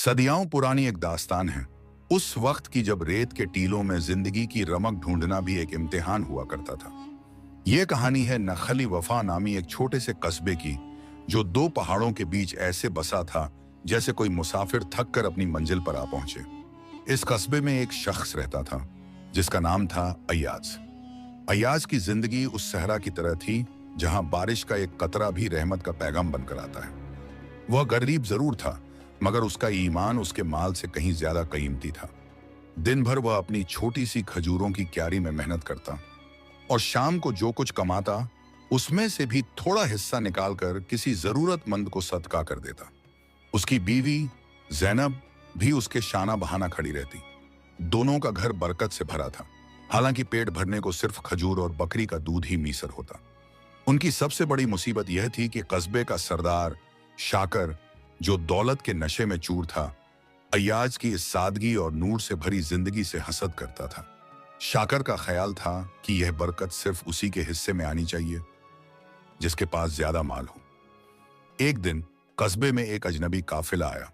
सदियों पुरानी एक दास्तान है उस वक्त की जब रेत के टीलों में जिंदगी की रमक ढूंढना भी एक इम्तिहान हुआ करता था। यह कहानी है नखली वफा नामी एक छोटे से कस्बे की, जो दो पहाड़ों के बीच ऐसे बसा था जैसे कोई मुसाफिर थक कर अपनी मंजिल पर आ पहुंचे। इस कस्बे में एक शख्स रहता था जिसका नाम था अय्याज। अय्याज की जिंदगी उस सहरा की तरह थी जहां बारिश का एक कतरा भी रहमत का पैगाम बनकर आता है। वह गरीब जरूर था, मगर उसका ईमान उसके माल से कहीं ज्यादा कीमती था। दिन भर वह अपनी छोटी सी खजूरों की क्यारी में मेहनत करता और शाम को जो कुछ कमाता उसमें से भी थोड़ा हिस्सा निकालकर किसी जरूरतमंद को सदका कर देता। उसकी बीवी जैनब भी उसके शाना बहाना खड़ी रहती। दोनों का घर बरकत से भरा था, हालांकि पेट भरने को सिर्फ खजूर और बकरी का दूध ही मीसर होता। उनकी सबसे बड़ी मुसीबत यह थी कि कस्बे का सरदार शाकर, जो दौलत के नशे में चूर था, अय्याज की इस सादगी और नूर से भरी जिंदगी से हसद करता था। शाकर का ख्याल था कि यह बरकत सिर्फ उसी के हिस्से में आनी चाहिए जिसके पास ज्यादा माल हो। एक दिन कस्बे में एक अजनबी काफिला आया।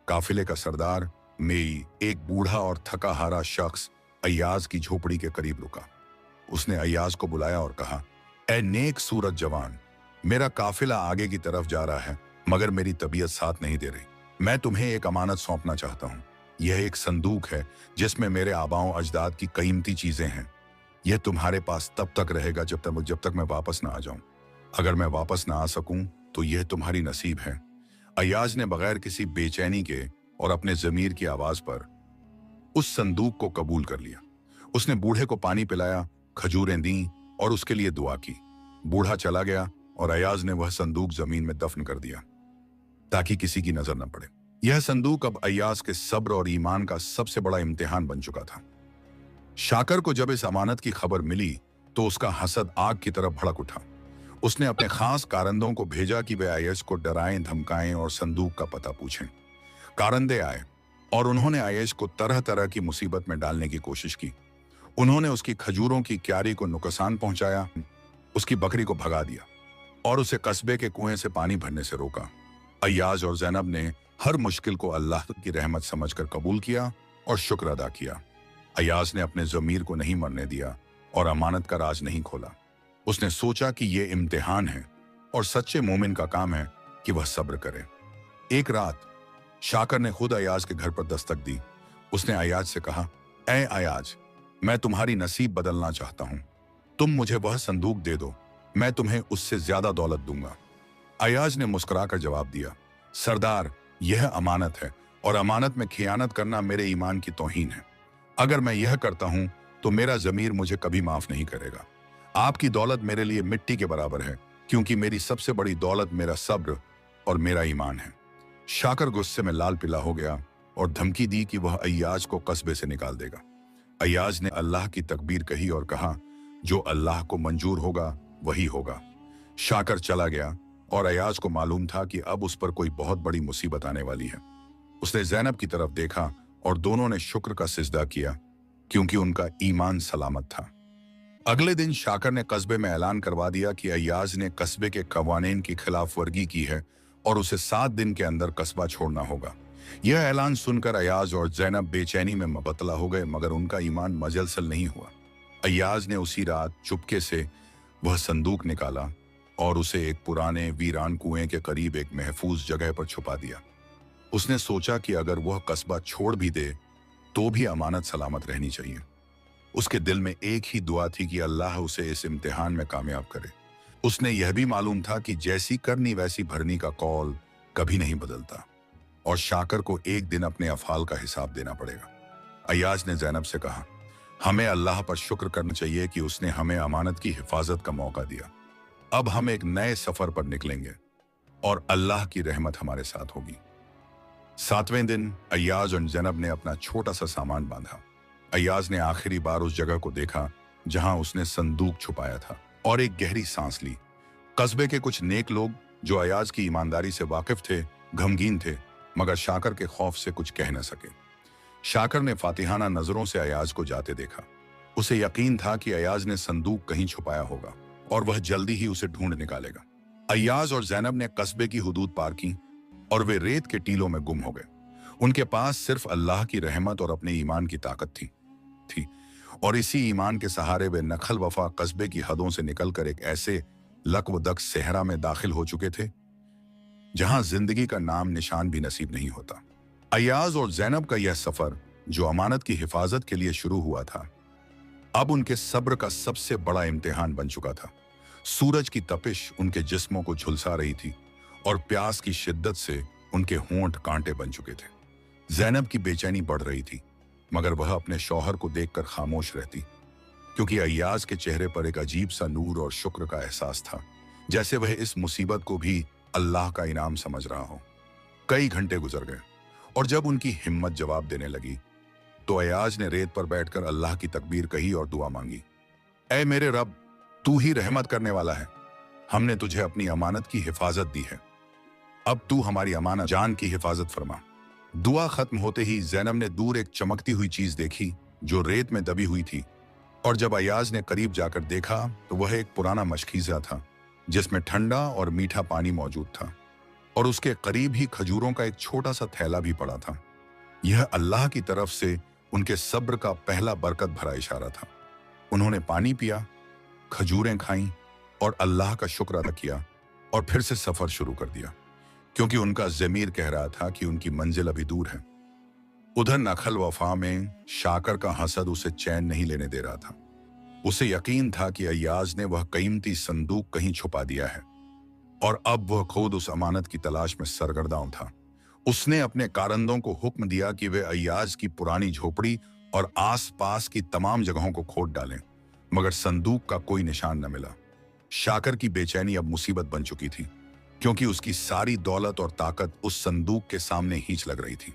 काफिले का सरदार मेई, एक बूढ़ा और थका हारा शख्स, अय्याज की झोपड़ी के करीब रुका। उसने अय्याज को बुलाया और कहा, ए नेक सूरत जवान, मेरा काफिला आगे की तरफ जा रहा है, मगर मेरी तबीयत साथ नहीं दे रही। मैं तुम्हें एक अमानत सौंपना चाहता हूँ। यह एक संदूक है जिसमें मेरे आबाओं अजदाद की कीमती चीजें हैं। यह तुम्हारे पास तब तक रहेगा जब तक मैं वापस ना आ जाऊं। अगर मैं वापस ना आ सकूं तो यह तुम्हारी नसीब है। अय्याज ने बगैर किसी बेचैनी के और अपने जमीर की आवाज पर उस संदूक को कबूल कर लिया। उसने बूढ़े को पानी पिलाया, खजूरें दी और उसके लिए दुआ की। बूढ़ा चला गया और अय्याज ने वह संदूक जमीन में दफन कर दिया ताकि किसी की नजर न पड़े। यह संदूक अब अय्याज के सब्र और ईमान का सबसे बड़ा इम्तिहान बन चुका था। शाकर को जब इस अमानत की खबर मिली तो उसका हसद आग की तरफ भड़क उठा। उसने अपने खास कारंदों को भेजा कि वे अय्याज को डराएं, धमकाएं और संदूक का पता पूछें। कारंदे आए और उन्होंने अय्याज को तरह तरह की मुसीबत में डालने की कोशिश की। उन्होंने उसकी खजूरों की क्यारी को नुकसान पहुंचाया, उसकी बकरी को भगा दिया और उसे कस्बे के कुएं से पानी भरने से रोका। अय्याज और जैनब ने हर मुश्किल को अल्लाह की रहमत समझकर कबूल किया और शुक्र अदा किया। अय्याज ने अपने ज़मीर को नहीं मरने दिया और अमानत का राज नहीं खोला। उसने सोचा कि यह इम्तिहान है और सच्चे मोमिन का काम है कि वह सब्र करे। एक रात शाकर ने खुद अय्याज के घर पर दस्तक दी। उसने अय्याज से कहा, ऐ अय्याज, मैं तुम्हारी नसीब बदलना चाहता हूं। तुम मुझे वह संदूक दे दो, मैं तुम्हें उससे ज्यादा दौलत दूंगा। अय्याज ने मुस्कुराकर जवाब दिया, सरदार, यह अमानत है और अमानत में खियानत करना मेरे ईमान की तौहीन है। अगर मैं यह करता हूं तो मेरा जमीर मुझे कभी माफ नहीं करेगा। आपकी दौलत मेरे लिए मिट्टी के बराबर है, क्योंकि मेरी सबसे बड़ी दौलत मेरा सब्र और मेरा ईमान है। शाकर गुस्से में लाल पीला हो गया और धमकी दी कि वह अय्याज को कस्बे से निकाल देगा। अय्याज ने अल्लाह की तकबीर कही और कहा, जो अल्लाह को मंजूर होगा वही होगा। शाकर चला गया और अय्याज को मालूम था कि अब उस पर कोई बहुत बड़ी मुसीबत आने वाली है। उसने जैनब की तरफ देखा और दोनों ने शुक्र का सिजदा किया, क्योंकि उनका ईमान सलामत था। अगले दिन शाकर ने कस्बे में ऐलान करवा दिया कि अय्याज ने कस्बे के कवानीन की खिलाफ वर्जी की है और उसे 7 दिन के अंदर कस्बा छोड़ना होगा। यह ऐलान सुनकर अय्याज और जैनब बेचैनी में मुबतला हो गए, मगर उनका ईमान मजलसल नहीं हुआ। अय्याज ने उसी रात चुपके से वह संदूक निकाला और उसे एक पुराने वीरान कुएं के करीब एक महफूज जगह पर छुपा दिया। उसने सोचा कि अगर वह कस्बा छोड़ भी दे तो भी अमानत सलामत रहनी चाहिए। उसके दिल में एक ही दुआ थी कि अल्लाह उसे इस इम्तिहान में कामयाब करे। उसने यह भी मालूम था कि जैसी करनी वैसी भरनी का कौल कभी नहीं बदलता और शाकर को एक दिन अपने अफाल का हिसाब देना पड़ेगा। अय्याज ने जैनब से कहा, हमें अल्लाह पर शुक्र करना चाहिए कि उसने हमें अमानत की हिफाजत का मौका दिया। अब हम एक नए सफर पर निकलेंगे और अल्लाह की रहमत हमारे साथ होगी। 7वें दिन अय्याज और जैनब ने अपना छोटा सा सामान बांधा। अय्याज ने आखिरी बार उस जगह को देखा जहां उसने संदूक छुपाया था और एक गहरी सांस ली। कस्बे के कुछ नेक लोग जो अय्याज की ईमानदारी से वाकिफ थे गमगीन थे, मगर शाकर के खौफ से कुछ कह न सके। शाकर ने फातिहाना नजरों से अय्याज को जाते देखा। उसे यकीन था कि अय्याज ने संदूक कहीं छुपाया होगा और वह जल्दी ही उसे ढूंढ निकालेगा। अय्याज और जैनब ने कस्बे की हुदूद पार की और वे रेत के टीलों में गुम हो गए। उनके पास सिर्फ अल्लाह की रहमत और अपने ईमान की ताकत थी। और इसी ईमान के सहारे वे नखल वफा कस्बे की हदों से निकलकर एक ऐसे लकवदक सहरा में दाखिल हो चुके थे जहां जिंदगी का नाम निशान भी नसीब नहीं होता। अय्याज और जैनब का यह सफर, जो अमानत की हिफाजत के लिए शुरू हुआ था, अब उनके सब्र का सबसे बड़ा इम्तिहान बन चुका था। सूरज की तपिश उनके जिस्मों को झुलसा रही थी और प्यास की शिद्दत से उनके होंठ कांटे बन चुके थे। जैनब की बेचैनी बढ़ रही थी, मगर वह अपने शौहर को देखकर खामोश रहती, क्योंकि अय्याज के चेहरे पर एक अजीब सा नूर और शुक्र का एहसास था, जैसे वह इस मुसीबत को भी अल्लाह का इनाम समझ रहा हो। कई घंटे गुजर गए और जब उनकी हिम्मत जवाब देने लगी तो अय्याज ने रेत पर बैठकर अल्लाह की तकबीर कही और दुआ मांगी। ऐ मेरे रब, तू ही रहमत करने वाला है। हमने तुझे अपनी अमानत की हिफाजत दी है, अब तू हमारी अमानत जान की हिफाजत फरमा। दुआ खत्म होते ही जैनब ने दूर एक चमकती हुई चीज देखी जो रेत में दबी हुई थी, और जब अय्याज ने करीब जाकर देखा तो वह एक पुराना मशकीज़ा था जिसमें ठंडा और मीठा पानी मौजूद था, और उसके करीब ही खजूरों का एक छोटा सा थैला भी पड़ा था। यह अल्लाह की तरफ से उनके सब्र का पहला बरकत भरा इशारा था। उन्होंने पानी पिया, खजूरें खाईं और अल्लाह का शुक्र अदा किया और फिर से सफर शुरू कर दिया, क्योंकि उनका ज़मीर कह रहा था कि उनकी मंजिल अभी दूर है। उधर नखल वफा में शाकर का हसद उसे चैन नहीं लेने दे रहा था। उसे यकीन था कि अय्याज ने वह कीमती संदूक कहीं छुपा दिया है और अब वह खुद उस अमानत की तलाश में सरगर्दां था। उसने अपने कारंदों को हुक्म दिया कि वे अय्याज की पुरानी झोपड़ी और आसपास की तमाम जगहों को खोद डालें, मगर संदूक का कोई निशान न मिला। शाकर की बेचैनी अब मुसीबत बन चुकी थी, क्योंकि उसकी सारी दौलत और ताकत उस संदूक के सामने हींच लग रही थी।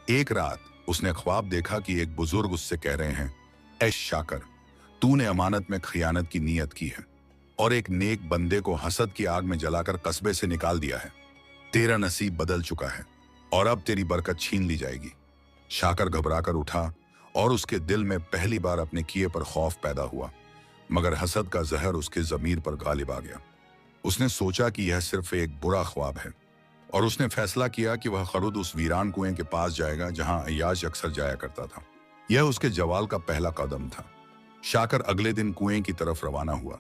एक रात उसने ख्वाब देखा कि एक बुजुर्ग उससे कह रहे हैं, ऐ शाकर, तूने अमानत में खियानत की नीयत की है और एक नेक बंदे को हसद की आग में जलाकर कस्बे से निकाल दिया है। तेरा नसीब बदल चुका है और अब तेरी बरकत छीन ली जाएगी। शाकर घबराकर उठा और उसके दिल में पहली बार अपने किए पर खौफ पैदा हुआ, मगर हसद का जहर उसके ज़मीर पर गालिब आ गया। उसने सोचा कि यह सिर्फ एक बुरा ख्वाब है और उसने फैसला किया कि वह खुद उस वीरान कुएं के पास जाएगा जहां अय्याज अक्सर जाया करता था। यह उसके जवाल का पहला कदम था। शाकर अगले दिन कुएं की तरफ रवाना हुआ।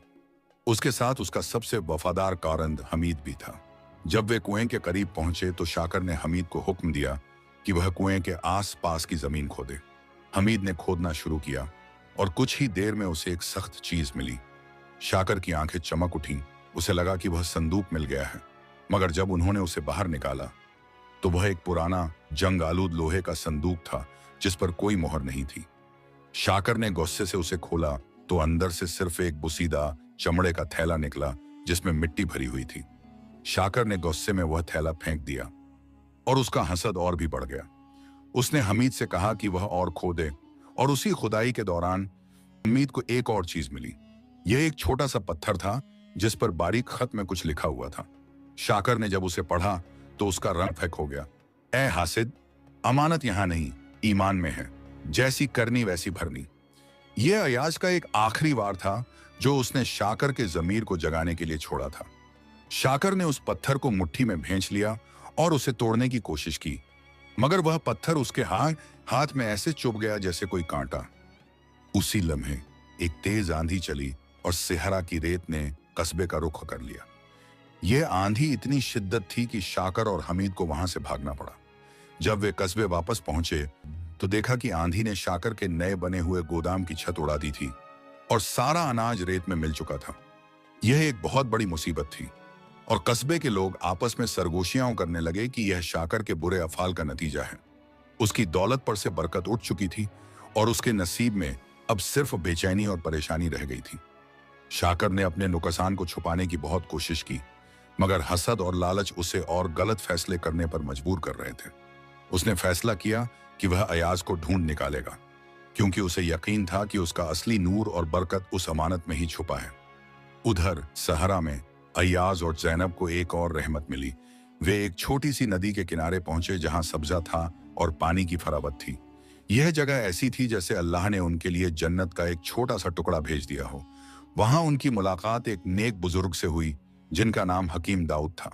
उसके साथ उसका सबसे वफादार कारंद हमीद भी था। जब वे कुएं के करीब पहुंचे तो शाकर ने हमीद को हुक्म दिया कि वह कुएं के आस-पास की जमीन खोदे। हमीद ने खोदना शुरू किया और कुछ ही देर में उसे एक सख्त चीज मिली। शाकर की आंखें चमक उठीं। उसे लगा कि वह संदूक मिल गया है, मगर जब उन्होंने उसे बाहर निकाला तो वह एक पुराना जंग आलूद लोहे का संदूक था जिस पर कोई मोहर नहीं थी। शाकर ने गुस्से से उसे खोला तो अंदर से सिर्फ एक बुसीदा चमड़े का थैला निकला जिसमें मिट्टी भरी हुई थी। शाकर ने गुस्से में वह थैला फेंक दिया और उसका हसद और भी बढ़ गया। उसने हमीद से कहा कि वह और खोदे, और उसी खुदाई के दौरान हमीद को एक और चीज मिली। यह एक छोटा सा पत्थर था जिस पर बारीक खत में कुछ लिखा हुआ था। शाकर ने जब उसे पढ़ा तो उसका रंग फैक हो गया। ए हासिद, अमानत यहां नहीं, ईमान में है, जैसी करनी वैसी भरनी। यह अय्याज का एक आखिरी वार था जो उसने शाकर के जमीर को जगाने के लिए छोड़ा था। शाकर ने उस पत्थर को मुट्ठी में भेंच लिया और उसे तोड़ने की कोशिश की, मगर वह पत्थर उसके हाथ में ऐसे चुभ गया जैसे कोई कांटा। उसी लम्हे एक तेज आंधी चली और सेहरा की रेत ने कस्बे का रुख कर लिया। यह आंधी इतनी शिद्दत थी कि शाकर और हमीद को वहां से भागना पड़ा। जब वे कस्बे वापस पहुंचे तो देखा कि आंधी ने शाकर के नए बने हुए गोदाम की छत उड़ा दी थी और सारा अनाज रेत में मिल चुका था। यह एक बहुत बड़ी मुसीबत थी और कस्बे के लोग आपस में सरगोशियां करने लगे कि यह शाकर के बुरे अफाल का नतीजा है। उसकी दौलत पर से बरकत उठ चुकी थी और उसके नसीब में अब सिर्फ बेचैनी और परेशानी रह गई थी। शाकर ने अपने नुकसान को छुपाने की बहुत कोशिश की, मगर हसद और लालच उसे और गलत फैसले करने पर मजबूर कर रहे थे। उसने फैसला किया कि वह अय्याज को ढूंढ निकालेगा, क्योंकि उसे यकीन था कि उसका असली नूर और बरकत उस अमानत में ही छुपा है। उधर सहरा में अय्याज और जैनब को एक और रहमत मिली। वे एक छोटी सी नदी के किनारे पहुंचे जहां सब्जा था और पानी की फरावत थी। यह जगह ऐसी थी जैसे अल्लाह ने उनके लिए जन्नत का एक छोटा सा टुकड़ा भेज दिया हो। वहां उनकी मुलाकात एक नेक बुजुर्ग से हुई जिनका नाम हकीम दाऊद था।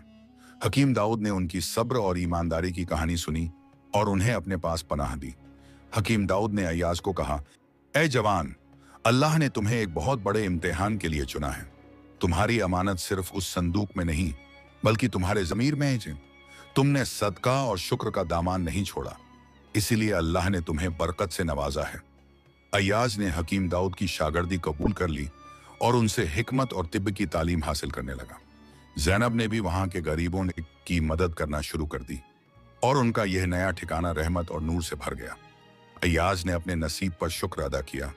हकीम दाऊद ने उनकी सब्र और ईमानदारी की कहानी सुनी और उन्हें अपने पास पनाह दी। हकीम दाऊद ने अय्याज को कहा, ए जवान, अल्लाह ने तुम्हें एक बहुत बड़े इम्तिहान के लिए चुना है। तुम्हारी अमानत सिर्फ उस संदूक में नहीं बल्कि तुम्हारे ज़मीर में है। तुमने सदका और शुक्र का दामान नहीं छोड़ा, इसीलिए अल्लाह ने तुम्हें बरकत से नवाजा है। अय्याज ने हकीम दाऊद की शागिर्दी कबूल कर ली और उनसे हिकमत और तिब्ब की तालीम हासिल करने लगा। ज़ैनब ने भी वहां के गरीबों की मदद करना शुरू कर दी और उनका यह नया ठिकाना रहमत और नूर से भर गया। अय्याज ने अपने नसीब पर शुक्र अदा किया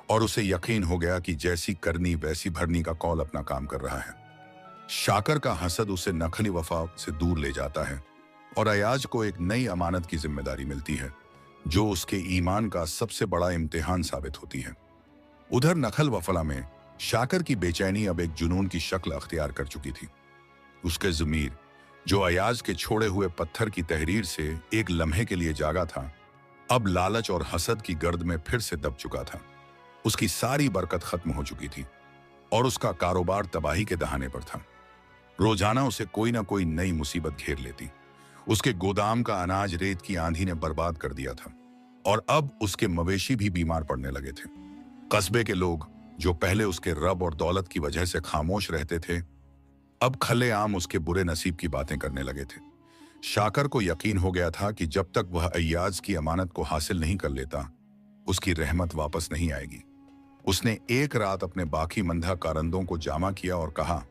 और उसे यकीन हो गया कि जैसी करनी वैसी भरनी का कौल अपना काम कर रहा है। शाकर का हसद उसे नखली वफा से दूर ले जाता है और अय्याज को एक नई अमानत की जिम्मेदारी मिलती है जो उसके ईमान का सबसे बड़ा इम्तिहान साबित होती है। उधर नखल वफला में शाकर की बेचैनी अब एक जुनून की शक्ल अख्तियार कर चुकी थी। उसके ज़मीर, जो अय्याज के छोड़े हुए पत्थर की तहरीर से एक लम्हे के लिए जागा था, अब लालच और हसद की गर्द में फिर से दब चुका था। उसकी सारी बरकत खत्म हो चुकी थी और उसका कारोबार तबाही के दहाने पर था। रोजाना उसे कोई ना कोई नई मुसीबत घेर लेती। उसके गोदाम का अनाज रेत की आंधी ने बर्बाद कर दिया था और अब उसके मवेशी भी बीमार पड़ने लगे थे। कस्बे के लोग, जो पहले उसके रब और दौलत की वजह से खामोश रहते थे, अब खुलेआम उसके बुरे नसीब की बातें करने लगे थे। शाकर को यकीन हो गया था कि जब तक वह अय्याज की अमानत को हासिल नहीं कर लेता, उसकी रहमत वापस नहीं आएगी। उसने एक रात अपने बाकी मंधा कारंदों को जामा किया और कहा,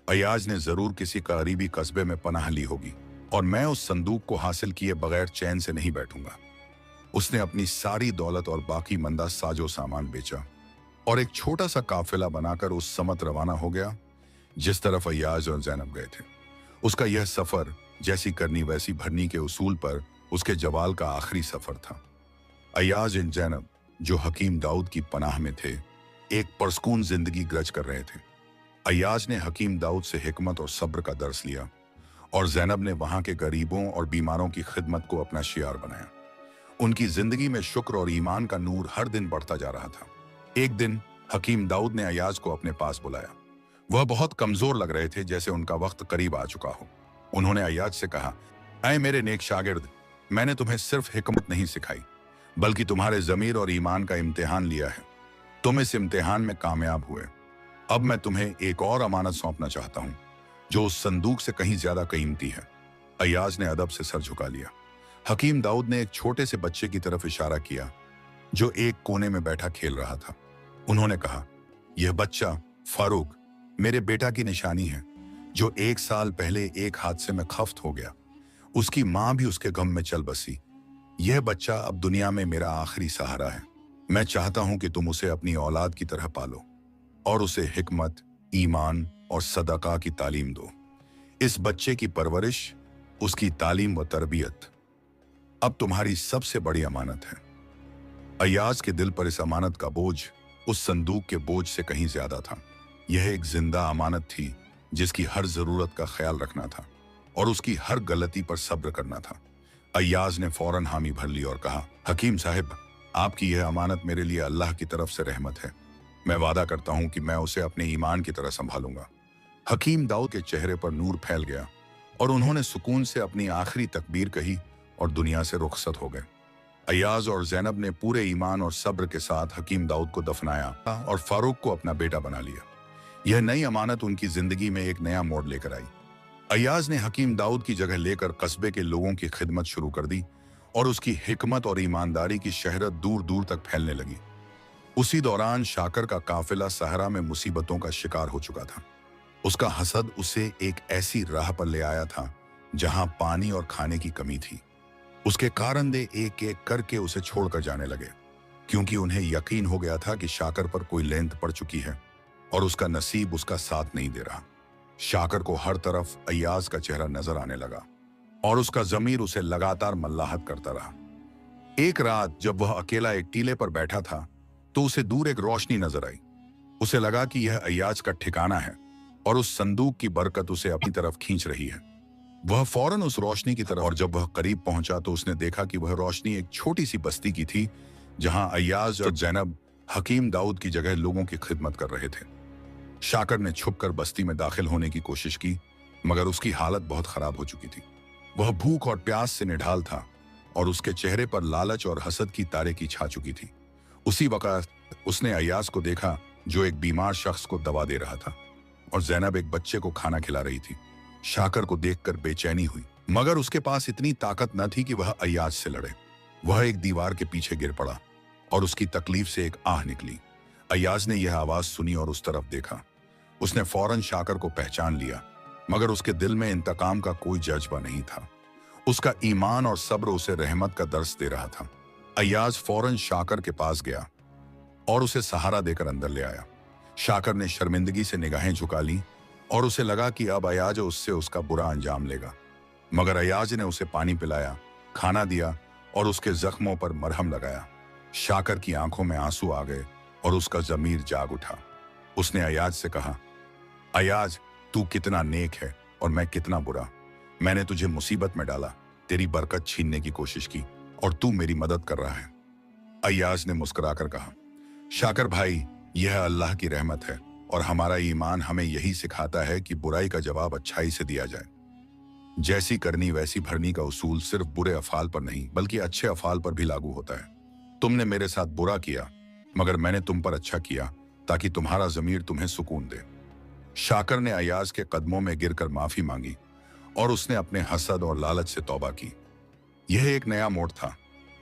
अय्याज ने जरूर किसी करीबी कस्बे में पनाह ली होगी और मैं उस संदूक को हासिल किए बगैर चैन से नहीं बैठूंगा। उसने अपनी सारी दौलत और बाकी मंदा साजो सामान बेचा और एक छोटा सा काफिला बनाकर उस समत रवाना हो गया जिस तरफ अय्याज और ज़ैनब गए थे। उसका यह सफर जैसी करनी वैसी भरनी के उसूल पर उसके जवाल का आखिरी सफर था। अय्याज और ज़ैनब, जो हकीम दाऊद की पनाह में थे, एक परसकून जिंदगी ग्रज कर रहे थे। अय्याज ने हकीम दाऊद से हिकमत और सब्र का दर्स लिया और ज़ैनब ने वहां के गरीबों और बीमारों की खिदमत को अपना शियार बनाया। उनकी जिंदगी में शुक्र और ईमान का नूर हर दिन बढ़ता जा रहा था। एक दिन हकीम दाऊद ने अय्याज को अपने पास बुलाया। वह बहुत कमजोर लग रहे थे, जैसे उनका वक्त करीब आ चुका हो। उन्होंने अय्याज से कहा, ऐ मेरे नेक शागिर्द, मैंने तुम्हें सिर्फ हिकमत नहीं सिखाई बल्कि तुम्हारे ज़मीर और ईमान का इम्तिहान लिया है। तुम इस इम्तिहान में कामयाब हुए। अब मैं तुम्हें एक और अमानत सौंपना चाहता हूं जो उस संदूक से कहीं ज्यादा कीमती है। अय्याज ने अदब से सर झुका लिया। हकीम दाऊद ने एक छोटे से बच्चे की तरफ इशारा किया जो एक कोने में बैठा खेल रहा था। उन्होंने कहा, यह बच्चा फारूक मेरे बेटा की निशानी है जो 1 साल पहले एक हादसे में खफ्त हो गया। उसकी मां भी उसके गम में चल बसी। यह बच्चा अब दुनिया में मेरा आखिरी सहारा है। मैं चाहता हूं कि तुम उसे अपनी औलाद की तरह पालो और उसे हिकमत, ईमान और सदका की तालीम दो। इस बच्चे की परवरिश, उसकी तालीम व तरबियत अब तुम्हारी सबसे बड़ी अमानत है। अय्याज के दिल पर इस अमानत का बोझ उस संदूक के बोझ से कहीं ज्यादा था। यह एक जिंदा अमानत थी जिसकी हर जरूरत का ख्याल रखना था और उसकी हर गलती पर सब्र करना था। अय्याज ने फौरन हामी भर ली और कहा, हकीम साहिब, आपकी यह अमानत मेरे लिए अल्लाह की तरफ से रहमत है। मैं वादा करता हूं कि मैं उसे अपने ईमान की तरह संभालूंगा। हकीम दाऊद के चेहरे पर नूर फैल गया और उन्होंने सुकून से अपनी आखिरी तकबीर कही और दुनिया से रुखसत हो गए। अय्याज और ज़ैनब ने पूरे ईमान और सब्र के साथ हकीम दाऊद को दफनाया और फारूक को अपना बेटा बना लिया। यह नई अमानत उनकी जिंदगी में एक नया मोड़ लेकर आई। अय्याज ने हकीम दाऊद की जगह लेकर कस्बे के लोगों की खिदमत शुरू कर दी और उसकी हिकमत और ईमानदारी की शहरत दूर दूर तक फैलने लगी। उसी दौरान शाकर का काफिला सहरा में मुसीबतों का शिकार हो चुका था। उसका हसद उसे एक ऐसी राह पर ले आया था जहां पानी और खाने की कमी थी। उसके कारंदे एक एक करके उसे छोड़कर जाने लगे क्योंकि उन्हें यकीन हो गया था कि शाकर पर कोई लेंत पड़ चुकी है और उसका नसीब उसका साथ नहीं दे रहा। शाकर को हर तरफ अय्याज का चेहरा नजर आने लगा और उसका ज़मीर उसे लगातार मल्लाहत करता रहा। एक रात जब वह अकेला एक टीले पर बैठा था तो उसे दूर एक रोशनी नजर आई। उसे लगा कि यह अय्याज का ठिकाना है और उस संदूक की बरकत उसे अपनी तरफ खींच रही है। वह फौरन उस रोशनी की तरफ, और जब वह करीब पहुंचा तो उसने देखा कि वह रोशनी एक छोटी सी बस्ती की थी जहां अय्याज और ज़ैनब हकीम दाऊद की जगह लोगों की खिदमत कर रहे थे। शाकर ने छुपकर बस्ती में दाखिल होने की कोशिश की मगर उसकी हालत बहुत खराब हो चुकी थी। वह भूख और प्यास से निढाल था और उसके चेहरे पर लालच और हसद की तारेकी छा चुकी थी। उसी वक्त उसने अय्याज को देखा जो एक बीमार शख्स को दवा दे रहा था और ज़ैनब एक बच्चे को खाना खिला रही थी। शाकर को देखकर बेचैनी हुई, मगर उसके पास इतनी ताकत न थी कि वह अय्याज से लड़े। वह एक दीवार के पीछे गिर पड़ा और उसकी तकलीफ से एक आह निकली। अय्याज ने यह आवाज सुनी और उस तरफ देखा। उसने फौरन शाकर को पहचान लिया, मगर उसके दिल में इंतकाम का कोई जज्बा नहीं था। उसका ईमान और सब्र उसे रहमत का दर्स दे रहा था। अय्याज फौरन शाकर के पास गया और उसे सहारा देकर अंदर ले आया। शाकर ने शर्मिंदगी से निगाहें झुका ली और उसे लगा कि अब अय्याज उससे उसका बुरा अंजाम लेगा, मगर अय्याज ने उसे पानी पिलाया, खाना दिया और उसके जख्मों पर मरहम लगाया। शाकर की आंखों में आंसू आ गए और उसका जमीर जाग उठा। उसने अय्याज से कहा, अय्याज, तू कितना नेक है और मैं कितना बुरा। मैंने तुझे मुसीबत में डाला, तेरी बरकत छीनने की कोशिश की और तू मेरी मदद कर रहा है। अय्याज ने मुस्कुराकर कहा, शाकर भाई, यह अल्लाह की रहमत है और हमारा ईमान हमें यही सिखाता है कि बुराई का जवाब अच्छाई से दिया जाए। जैसी करनी वैसी भरनी का उसूल सिर्फ बुरे अफाल पर नहीं बल्कि अच्छे अफाल पर भी लागू होता है। तुमने मेरे साथ बुरा किया, मगर मैंने तुम पर अच्छा किया ताकि तुम्हारा ज़मीर तुम्हें सुकून दे। शाकर ने अय्याज के कदमों में गिरकर माफी मांगी और उसने अपने हसद और लालच से तौबा की। यह एक नया मोड़ था,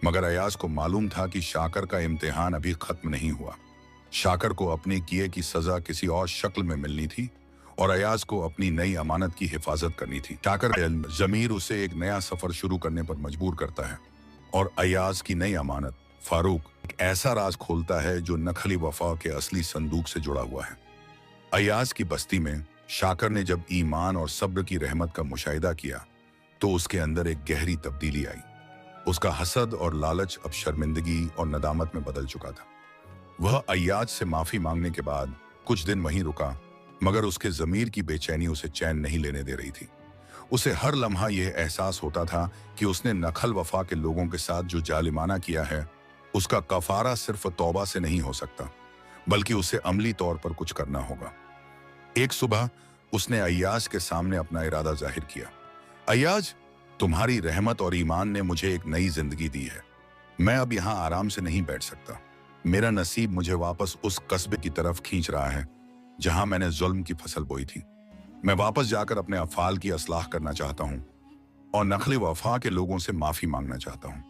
मगर अय्याज को मालूम था कि शाकर का इम्तिहान अभी खत्म नहीं हुआ। शाकर को अपने किए की सजा किसी और शक्ल में मिलनी थी और अय्याज को अपनी नई अमानत की हिफाजत करनी थी। शाकर का ज़मीर उसे एक नया सफर शुरू करने पर मजबूर करता है और अय्याज की नई अमानत फारूक एक ऐसा राज खोलता है जो नखली वफा के असली संदूक से जुड़ा हुआ है। अय्याज की बस्ती में शाकर ने जब ईमान और सब्र की रहमत का मुशाहिदा किया तो उसके अंदर एक गहरी तब्दीली आई। उसका हसद और लालच अब शर्मिंदगी और नदामत में बदल चुका था। वह अय्याज से माफी मांगने के बाद कुछ दिन वहीं रुका, मगर उसके जमीर की बेचैनी उसे चैन नहीं लेने दे रही थी। उसे हर लम्हा यह एहसास होता था कि उसने नखल वफा के लोगों के साथ जो जालिमाना किया है, उसका कफारा सिर्फ तौबा से नहीं हो सकता, बल्कि उसे अमली तौर पर कुछ करना होगा। एक सुबह उसने अय्याज के सामने अपना इरादा जाहिर किया। अय्याज, तुम्हारी रहमत और ईमान ने मुझे एक नई जिंदगी दी है। मैं अब यहाँ आराम से नहीं बैठ सकता। मेरा नसीब मुझे वापस उस कस्बे की तरफ खींच रहा है जहां मैंने जुल्म की फसल बोई थी। मैं वापस जाकर अपने अफाल की असलाह करना चाहता हूं और नखली वफा के लोगों से माफी मांगना चाहता हूं।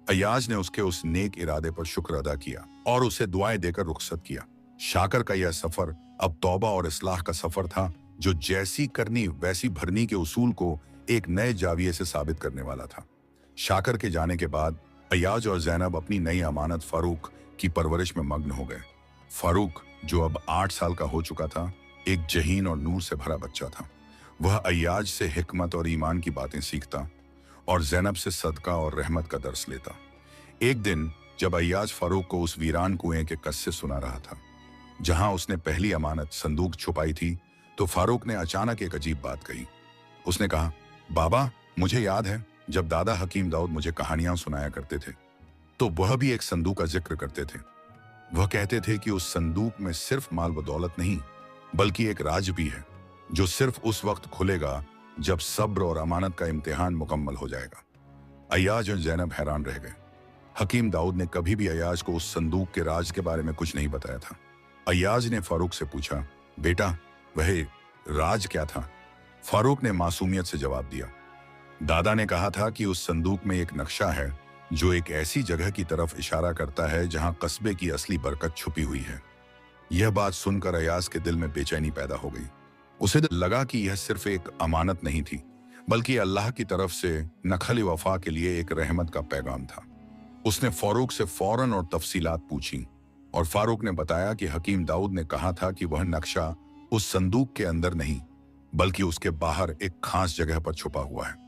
अय्याज ने उसके उस नेक इरादे पर शुक्र अदा किया और उसे दुआएं देकर रुखसत किया। शाकर का यह सफर अब तौबा और इस्लाह का सफर था, जो जैसी करनी वैसी भरनी के उसूल को एक नए जाविये से साबित करने वाला था। शाकर के जाने के बाद अय्याज और ज़ैनब अपनी नई अमानत फारूक की परवरिश में मग्न हो गए। फारूक, जो अब 8 साल का हो चुका था, एक जहीन और नूर से भरा बच्चा था। वह अय्याज से हिकमत और ईमान की बातें सीखता और ज़ैनब से सदका और रहमत का दर्स लेता। एक दिन जब अय्याज फारूक को उस वीरान कुएं के किस्से सुना रहा था जहां उसने पहली अमानत संदूक छुपाई थी, तो फारूक ने अचानक एक अजीब बात कही। उसने कहा, बाबा, मुझे याद है जब दादा हकीम दाऊद मुझे कहानियां सुनाया करते थे तो वह भी एक संदूक का जिक्र करते थे। वह कहते थे कि उस संदूक में सिर्फ माल व दौलत नहीं बल्कि एक राज भी है जो सिर्फ उस वक्त खुलेगा जब सब्र और अमानत का इम्तिहान मुकम्मल हो जाएगा। अय्याज और ज़ैनब हैरान रह गए। हकीम दाऊद ने कभी भी अय्याज को उस संदूक के राज के बारे में कुछ नहीं बताया था। अय्याज ने फारूक से पूछा, बेटा, वह राज क्या था? फारूक ने मासूमियत से जवाब दिया, दादा ने कहा था कि उस संदूक में एक नक्शा है जो एक ऐसी जगह की तरफ इशारा करता है जहां कस्बे की असली बरकत छुपी हुई है। यह बात सुनकर अय्याज के दिल में बेचैनी पैदा हो गई। उसे लगा कि यह सिर्फ एक अमानत नहीं थी बल्कि अल्लाह की तरफ से नखली वफा के लिए एक रहमत का पैगाम था। उसने फारूक से फौरन और तफसीलात पूछी और फारूक ने बताया कि हकीम दाऊद ने कहा था कि वह नक्शा उस संदूक के अंदर नहीं बल्कि उसके बाहर एक खास जगह पर छुपा हुआ है।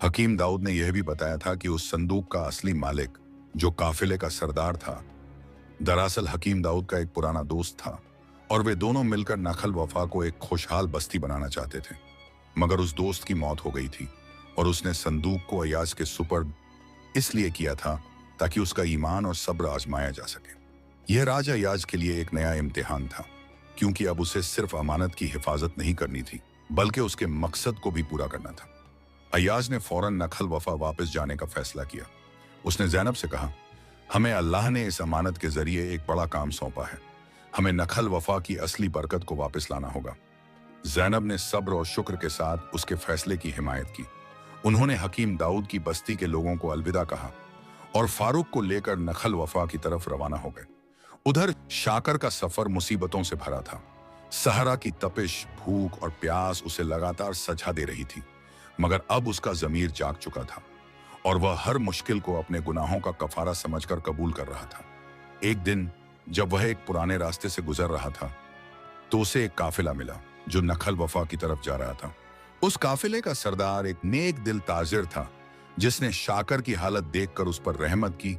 हकीम दाऊद ने यह भी बताया था कि उस संदूक का असली मालिक, जो काफिले का सरदार था, दरअसल हकीम दाऊद का एक पुराना दोस्त था और वे दोनों मिलकर नखल वफा को एक खुशहाल बस्ती बनाना चाहते थे। मगर उस दोस्त की मौत हो गई थी और उसने संदूक को अय्याज के सुपर्द इसलिए किया था ताकि उसका ईमान और सब्र आजमाया जा सके। यह राज अय्याज के लिए एक नया इम्तिहान था, क्योंकि अब उसे सिर्फ अमानत की हिफाजत नहीं करनी थी बल्कि उसके मकसद को भी पूरा करना था। अय्याज ने फौरन नखल वफा वापस जाने का फैसला किया उसने ज़ैनब से कहा, हमें अल्लाह ने इस अमानत के जरिए एक बड़ा काम सौंपा है। हमें नखल वफा की असली बरकत को वापस लाना होगा। ज़ैनब ने सब्र और शुक्र के साथ उसके फैसले की हिमायत की। उन्होंने हकीम दाऊद की बस्ती के लोगों को अलविदा कहा और फारूक को लेकर नखल वफा की तरफ रवाना हो गए। उधर शाकर का सफर मुसीबतों से भरा था। सहरा की तपिश, भूख और प्यास उसे लगातार सजा दे रही थी, मगर अब उसका ज़मीर जाग चुका था और वह हर मुश्किल को अपने गुनाहों का कफारा समझकर कबूल कर रहा था। एक दिन जब वह एक पुराने रास्ते से गुजर रहा था तो उसे एक काफिला मिला जो नखल वफा की तरफ जा रहा था। उस काफिले का सरदार एक नेक दिल ताजिर था जिसने शाकर की हालत देखकर उस पर रहमत की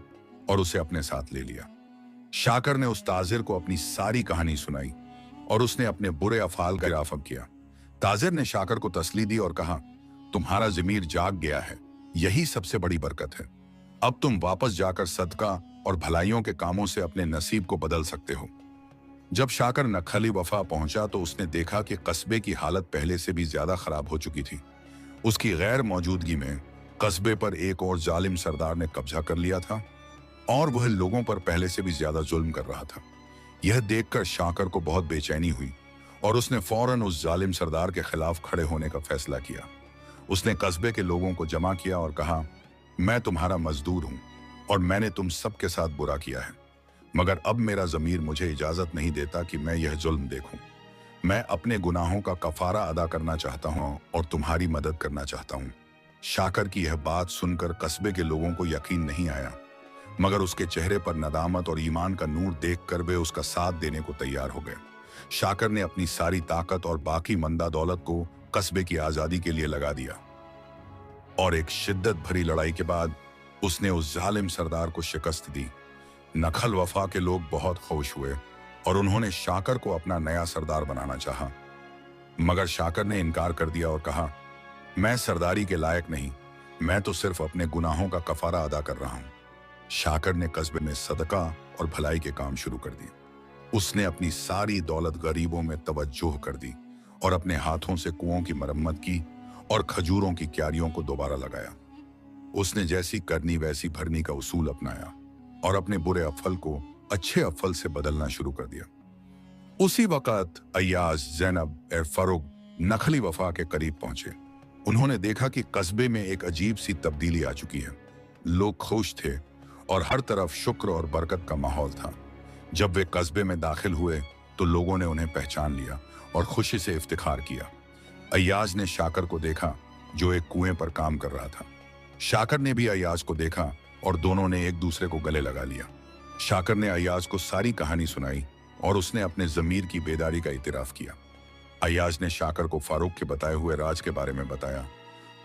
और उसे अपने साथ ले लिया। शाकर ने उस ताजिर को अपनी सारी कहानी सुनाई और उसने अपने बुरे अफाल का इराफा किया। ताजिर ने शाकर को तसल्ली दी और कहा, तुम्हारा ज़मीर जाग गया है, यही सबसे बड़ी बरकत है। अब तुम वापस जाकर सदका और भलाइयों के कामों से अपने नसीब को बदल सकते हो। जब शाकर नखली वफा पहुंचा तो उसने देखा कि कस्बे की हालत पहले से भी ज्यादा खराब हो चुकी थी। उसकी गैर मौजूदगी में कस्बे पर एक और जालिम सरदार ने कब्जा कर लिया था और वह लोगों पर पहले से भी ज्यादा जुल्म कर रहा था। यह देखकर शाकर को बहुत बेचैनी हुई और उसने फौरन उस जालिम सरदार के खिलाफ खड़े होने का फैसला किया। उसने कस्बे के लोगों को जमा किया और कहा, मैं तुम्हारा मजदूर हूं और मैंने तुम सबके साथ बुरा किया है, मगर अब मेरा ज़मीर मुझे इजाज़त नहीं देता कि मैं यह जुल्म देखूं। मैं अपने गुनाहों का कफारा अदा करना चाहता हूं और तुम्हारी मदद करना चाहता हूं। शाकर की यह बात सुनकर कस्बे के लोगों को यकीन नहीं आया, मगर उसके चेहरे पर नदामत और ईमान का नूर देखकर वे उसका साथ देने को तैयार हो गए। शाकर ने अपनी सारी ताकत और बाकी मंदा दौलत को कस्बे की आज़ादी के लिए लगा दिया और एक शिद्दत भरी लड़ाई के बाद उसने उस जालिम सरदार को शिकस्त दी। नखल वफा के लोग बहुत खुश हुए और उन्होंने शाकर को अपना नया सरदार बनाना चाहा, मगर शाकर ने इनकार कर दिया और कहा, मैं सरदारी के लायक नहीं, मैं तो सिर्फ अपने गुनाहों का कफारा अदा कर रहा हूं। शाकर ने कस्बे में सदका और भलाई के काम शुरू कर दिए। उसने अपनी सारी दौलत गरीबों में तवज्जो कर दी और अपने हाथों से कुओं की मरम्मत की और खजूरों की क्यारियों को दोबारा लगाया। उसने जैसी करनी वैसी भरनी का उसूल अपनाया और अपने बुरे अफल को अच्छे अफल से बदलना शुरू कर दिया। उसी वक्त अय्याज, ज़ैनब और फारूक नखली वफा के करीब पहुंचे। उन्होंने देखा कि कस्बे में एक अजीब सी तब्दीली आ चुकी है। लोग खुश थे और हर तरफ शुक्र और बरकत का माहौल था। जब वे कस्बे में दाखिल हुए तो लोगों ने उन्हें पहचान लिया और खुशी से इफ्तिखार किया। अय्याज ने शाकर को देखा जो एक कुएं पर काम कर रहा था। शाकर ने भी अय्याज को देखा और दोनों ने एक दूसरे को गले लगा लिया। शाकर ने अय्याज को सारी कहानी सुनाई और उसने अपने ज़मीर की बेदारी का इतराफ़ किया। अय्याज ने शाकर को फारूक के बताए हुए राज के बारे में बताया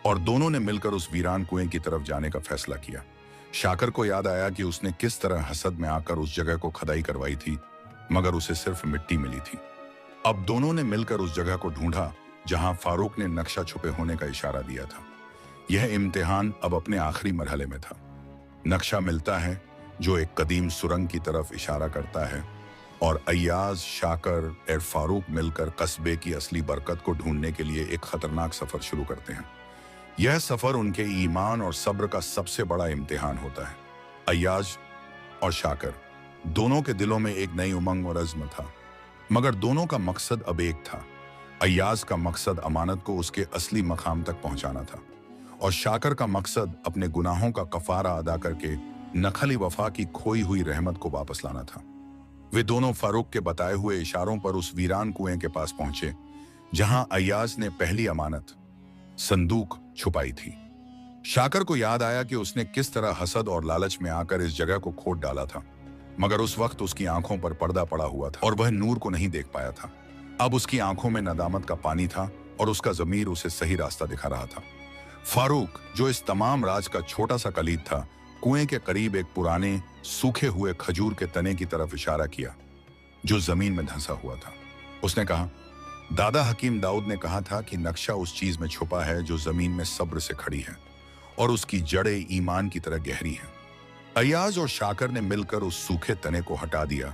और दोनों ने मिलकर उस वीरान कुएं की तरफ जाने का फैसला किया। शाकर को याद आया कि उसने किस तरह हसद में आकर उस जगह को खुदाई करवाई थी, मगर उसे सिर्फ मिट्टी मिली थी। अब दोनों ने मिलकर उस जगह को ढूंढा जहां फारूक ने नक्शा छुपे होने का इशारा दिया था। यह इम्तिहान अब अपने आखिरी मरहले में था। नक्शा मिलता है जो एक कदीम सुरंग की तरफ इशारा करता है और अय्याज, शाकर और फारूक मिलकर कस्बे की असली बरकत को ढूंढने के लिए एक खतरनाक सफर शुरू करते हैं। यह सफर उनके ईमान और सब्र का सबसे बड़ा इम्तिहान होता है। अय्याज और शाकर दोनों के दिलों में एक नई उमंग और अज़्म था, मगर दोनों का मकसद अब एक था। अय्याज का मकसद अमानत को उसके असली मकाम तक पहुंचाना था और शाकर का मकसद अपने गुनाहों का कफारा अदा करके नखली वफा की खोई हुई रहमत को वापस लाना था। वे दोनों फारूक के बताए हुए इशारों पर उस वीरान कुएं के पास पहुंचे जहां अय्याज ने पहली अमानत, संदूक, छुपाई थी। शाकर को याद आया कि उसने किस तरह हसद और लालच में आकर इस जगह को खोद डाला था, मगर उस वक्त उसकी आंखों पर पर्दा पड़ा हुआ था और वह नूर को नहीं देख पाया था। अब उसकी आंखों में नदामत का पानी था और उसका ज़मीर उसे सही रास्ता दिखा रहा था। फारूक, जो इस तमाम राज का छोटा सा कलीद था, कुएं के करीब एक पुराने सूखे हुए खजूर के तने की तरफ इशारा किया जो जमीन में धंसा हुआ था। उसने कहा, दादा हकीम दाऊद ने कहा था कि नक्शा उस चीज में छुपा है जो जमीन में सब्र से खड़ी है और उसकी जड़ें ईमान की तरह गहरी हैं। अय्याज और शाकर ने मिलकर उस सूखे तने को हटा दिया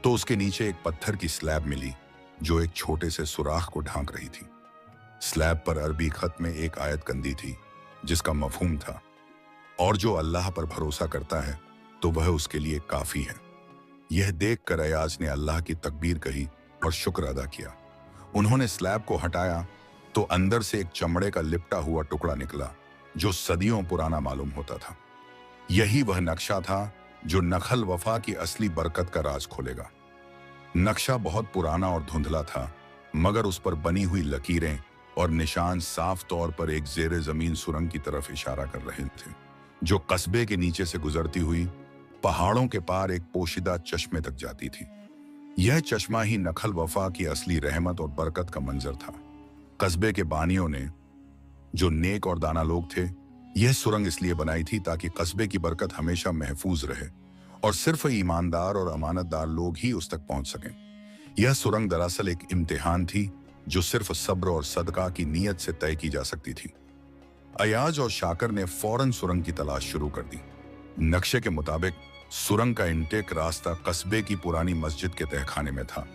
तो उसके नीचे एक पत्थर की स्लैब मिली जो एक छोटे से सुराख को ढांक रही थी। स्लैब पर अरबी खत में एक आयत कंदी थी जिसका मफहूम था, और जो अल्लाह पर भरोसा करता है तो वह उसके लिए काफी है। यह देखकर अयाज ने अल्लाह की तकबीर कही और शुक्र अदा किया। उन्होंने स्लैब को हटाया तो अंदर से एक चमड़े का लिपटा हुआ टुकड़ा निकला जो सदियों पुराना मालूम होता था। यही वह नक्शा था जो नखल वफा की असली बरकत का राज खोलेगा। नक्शा बहुत पुराना और धुंधला था, मगर उस पर बनी हुई लकीरें और निशान साफ तौर पर एक जेरे जमीन सुरंग की तरफ इशारा कर रहे थे, जो कस्बे के नीचे से गुजरती हुई पहाड़ों के पार एक पोशीदा चश्मे तक जाती थी। यह चश्मा ही नखल वफा की असली रहमत और बरकत का मंजर था। कस्बे के बानियों ने, जो नेक और दाना लोग थे, यह सुरंग इसलिए बनाई थी ताकि कस्बे की बरकत हमेशा महफूज रहे और सिर्फ ईमानदार और अमानतदार लोग ही उस तक पहुंच सकें। यह सुरंग दरअसल एक इम्तिहान थी जो सिर्फ सब्र और सदका की नीयत से तय की जा सकती थी। अयाज और शाकर ने फौरन सुरंग की तलाश शुरू कर दी। नक्शे के मुताबिक सुरंग का इंटेक रास्ता कस्बे की पुरानी मस्जिद के तहखाने में था।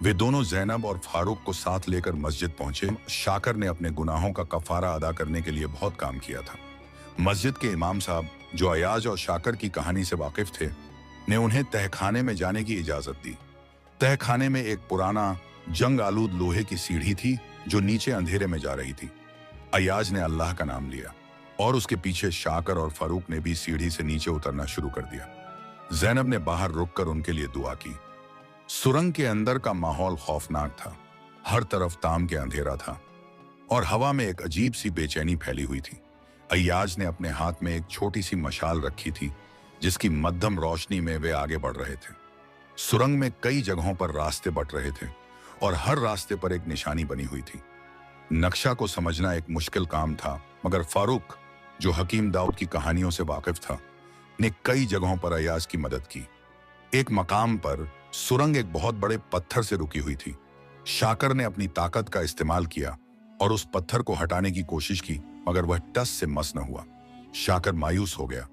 वे दोनों ज़ैनब और फारूक को साथ लेकर मस्जिद पहुंचे। शाकर ने अपने गुनाहों का कफारा अदा करने के लिए बहुत काम किया था। मस्जिद के इमाम साहब, जो अयाज और शाकर की कहानी से वाकिफ थे, ने उन्हें तहखाने में जाने की इजाजत दी। तहखाने में एक पुराना जंग आलूद लोहे की सीढ़ी थी जो नीचे अंधेरे में जा रही थी। अयाज ने अल्लाह का नाम लिया और उसके पीछे शाकर और फारूक ने भी सीढ़ी से नीचे उतरना शुरू कर दिया। ज़ैनब ने बाहर रुककर उनके लिए दुआ की। सुरंग के अंदर का माहौल खौफनाक था। हर तरफ ताम के अंधेरा था और हवा में एक अजीब सी बेचैनी फैली हुई थी। अयाज ने अपने हाथ में एक छोटी सी मशाल रखी थी जिसकी मध्यम रोशनी में वे आगे बढ़ रहे थे। सुरंग में कई जगहों पर रास्ते बट रहे थे और हर रास्ते पर एक निशानी बनी हुई थी। नक्शा को समझना एक मुश्किल काम था, मगर फारूक, जो हकीम दाऊद की कहानियों से वाकिफ था, ने कई जगहों पर अयाज की मदद की। एक मकाम पर सुरंग एक बहुत बड़े पत्थर से रुकी हुई थी। शाकर ने अपनी ताकत का इस्तेमाल किया और उस पत्थर को हटाने की कोशिश की, मगर वह टस से मस न हुआ। शाकर मायूस हो गया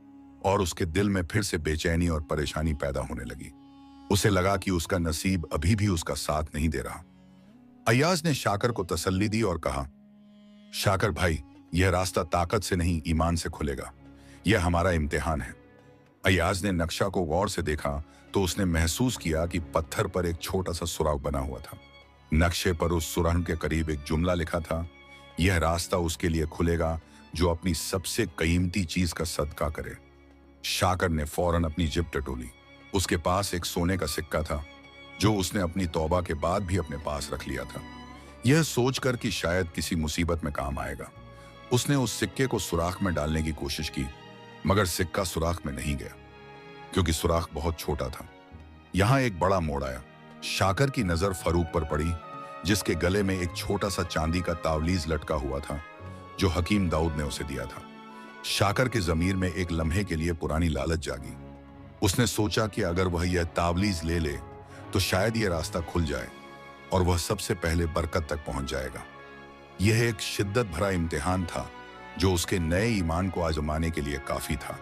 और उसके दिल में फिर से बेचैनी और परेशानी पैदा होने लगी। उसे लगा कि उसका नसीब अभी भी उसका साथ नहीं दे रहा। अयाज ने शाकर को तसल्ली दी और कहा, शाकर भाई, यह रास्ता ताकत से नहीं, ईमान से खुलेगा। यह हमारा इम्तिहान है। अयाज ने नक्शा को गौर से देखा तो उसने महसूस किया कि पत्थर पर एक छोटा सा सुराग बना हुआ था। नक्शे पर उस सुरंग के करीब एक जुमला लिखा था, यह रास्ता उसके लिए खुलेगा जो अपनी सबसे कीमती चीज का सदका करे। शाकर ने फौरन अपनी जेब टटोली। उसके पास एक सोने का सिक्का था जो उसने अपनी तौबा के बाद भी अपने पास रख लिया था, यह सोचकर कि शायद किसी मुसीबत में काम आएगा। उसने उस सिक्के को सुराख में डालने की कोशिश की, मगर सिक्का सुराख में नहीं गया क्योंकि सुराख बहुत छोटा था। यहां एक बड़ा मोड़ आया। शाकर की नजर फारूक पर पड़ी, जिसके गले में एक छोटा सा चांदी का तावलीज लटका हुआ था जो हकीम दाऊद ने उसे दिया था। शाकर के जमीर में एक लम्हे के लिए पुरानी लालच जागी। उसने सोचा कि अगर वह यह तावलीज ले ले तो शायद यह रास्ता खुल जाए और वह सबसे पहले बरकत तक पहुंच जाएगा। यह एक शिद्दत भरा इम्तिहान था जो उसके नए ईमान को आजमाने के लिए काफी था।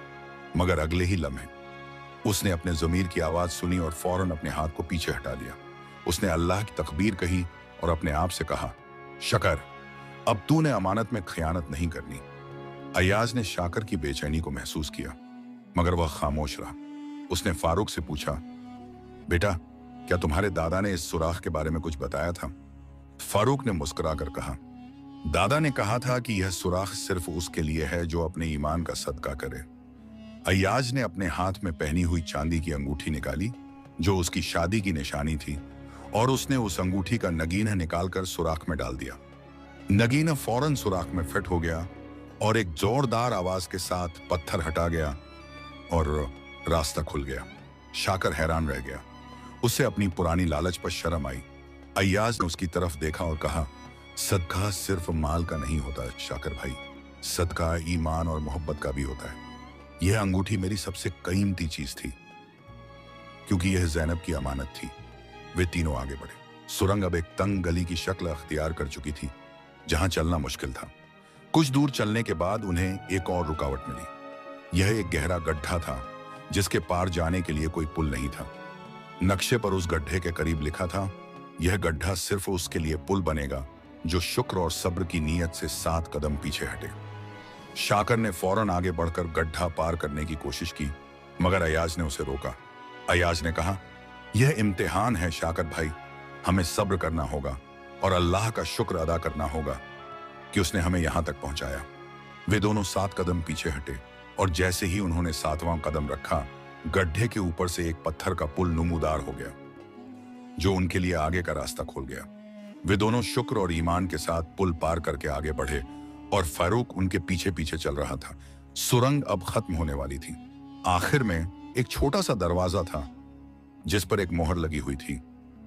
मगर अगले ही लम्हे उसने अपने ज़मीर की आवाज सुनी और फौरन अपने हाथ को पीछे हटा लिया। उसने अल्लाह की तकबीर कही और अपने आप से कहा, शकर, अब तूने अमानत में खयानत नहीं करनी। अयाज ने शाकर की बेचैनी को महसूस किया, मगर वह खामोश रहा। उसने फारूक से पूछा, बेटा, क्या तुम्हारे दादा ने इस सुराख के बारे में कुछ बताया था? फारूक ने मुस्कुराकर कहा, दादा ने कहा था कि यह सुराख सिर्फ उसके लिए है जो अपने ईमान का सदका करे। अयाज ने अपने हाथ में पहनी हुई चांदी की अंगूठी निकाली जो उसकी शादी की निशानी थी और उसने उस अंगूठी का नगीना निकालकर सुराख में डाल दिया। नगीना फौरन सुराख में फिट हो गया और एक जोरदार आवाज के साथ पत्थर हटा गया और रास्ता खुल गया। शाकर हैरान रह गया। उसे अपनी पुरानी लालच पर शर्म आई। अयाज ने उसकी तरफ देखा और कहा, सदका सिर्फ माल का नहीं होता शाकर भाई, सदका ईमान और मोहब्बत का भी होता है। यह अंगूठी मेरी सबसे कीमती चीज थी क्योंकि यह ज़ैनब की अमानत थी। वे तीनों आगे बढ़े। सुरंग अब एक तंग गली की शक्ल अख्तियार कर चुकी थी जहां चलना मुश्किल था। कुछ दूर चलने के बाद उन्हें एक और रुकावट मिली। यह एक गहरा गड्ढा था जिसके पार जाने के लिए कोई पुल नहीं था। नक्शे पर उस गड्ढे के करीब लिखा था, यह गड्ढा सिर्फ उसके लिए पुल बनेगा जो शुक्र और सब्र की नीयत से 7 कदम पीछे हटे। शाकर ने फौरन आगे बढ़कर गड्ढा पार करने की कोशिश की, मगर अयाज ने उसे रोका। अयाज ने कहा, यह इम्तिहान है शाकर भाई, हमें सब्र करना होगा और अल्लाह का शुक्र अदा करना होगा कि उसने हमें यहां तक पहुंचाया। वे दोनों 7 कदम पीछे हटे और जैसे ही उन्होंने 7वां कदम रखा, गड्ढे के ऊपर से एक पत्थर का पुल नुमूदार हो गया, जो उनके लिए आगे का रास्ता खोल गया। वे दोनों शुक्र और ईमान के साथ पुल पार करके आगे बढ़े और फारूक उनके पीछे पीछे चल रहा था। सुरंग अब खत्म होने वाली थी। आखिर में एक छोटा सा दरवाजा था जिस पर एक मोहर लगी हुई थी।